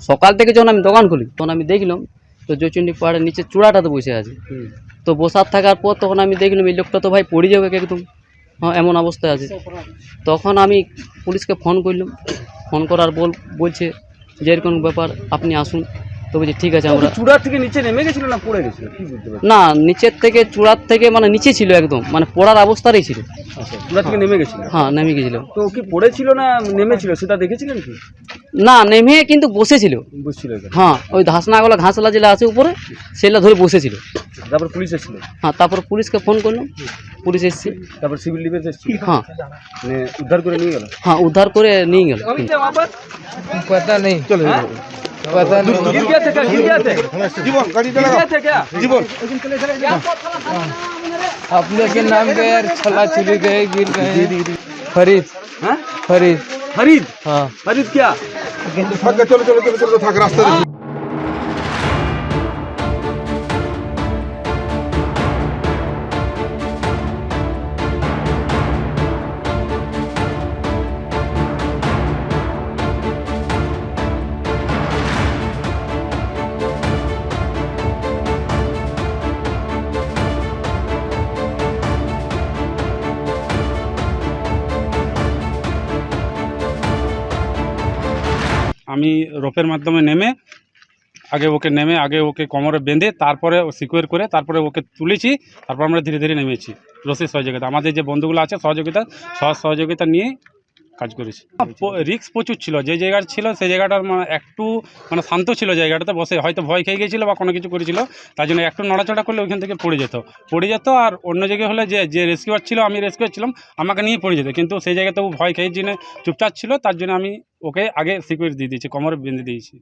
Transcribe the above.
সকাল থেকে যখন আমি দোকান খুলি তখন আমি দেখলাম তো জয়চণ্ডী পাহাড়ের নিচে চূড়াটাতে বসে আছে। তো বসার থাকার পর তখন আমি দেখলাম এই লোকটা তো ভাই পড়ে যাবে একদম, হ্যাঁ এমন অবস্থায় আছে। তখন আমি পুলিশকে ফোন করলাম, ফোন করার বলছে যে এরকম ব্যাপার, আপনি আসুন। তো বলছি ঠিক আছে। আমরা চূড়া থেকে নিচে নেমে গেছিল না পড়ে গেছিল কি বুঝতে পারছি? না, নিচের থেকে চূড়ার থেকে মানে নিচে ছিল একদম, মানে পড়ার অবস্থারই ছিল। আচ্ছা, চূড়া থেকে নেমে গেছিল। হ্যাঁ নেমে গেছিল। তো ও কি পড়েছিল না নেমেছিল সেটা দেখেছিলেন কি? না, নেমে কিন্তু বসেছিল। বুঝছিল এখানে। হ্যাঁ ওই ঘাসনাগুলো ঘাসলা যেটা আছে উপরে সেগুলো ধরে বসেছিল। তারপর পুলিশ এসেছিল। হ্যাঁ তারপর পুলিশকে ফোন করলাম, পুলিশ এসছে। তারপর সিভিল ডিফেন্স এসেছিল। হ্যাঁ মানে উদ্ধার করে নিয়ে গেল। হ্যাঁ উদ্ধার করে নিয়ে গেল। पता नहीं চলো पता नहीं गिर गया था क्या? गिर गया था? जीवन गाड़ी गिर गया था क्या? जीवन अपने के नाम के यार छला चली गए गिर गए फरीद हाँ? फरीद फरीद? हाँ फरीद क्या? चलो चलो चलो चलो थाक रास्ता আমি রোপের মাধ্যমে নেমে আগে ওকে কোমরে বেঁধে তারপরে সিকিউর করে তারপরে ওকে তুলেছি। তারপর আমরা ধীরে ধীরে নেমেছি রশির সহযোগিতা, আমাদের যে বন্ধুগুলো আছে সহযোগিতা নিয়ে কাজ করেছি। রিস্ক প্রচুর ছিল, যে জায়গাটা ছিল সেই জায়গাটার একটু শান্ত ছিল, জায়গাটাতে বসে হয়তো ভয় খেয়ে গিয়েছিলো বা কোনো কিছু করেছিল, তার জন্য একটু নড়াচড়া করলে ওইখান থেকে পড়ে যেত। আর অন্য জায়গায় হলে যে রেস্কিউয়ার ছিল, আমি রেস্কিউয়ার ছিলাম, আমাকে নিয়ে পড়ে যেত। কিন্তু সেই জায়গাতে ও ভয় খেয়ে জন্য চুপচাপ ছিল, তার জন্য আমি ওকে আগে সিকিউর দিয়ে দিয়েছি, কোমরে বেঁধে দিয়েছি।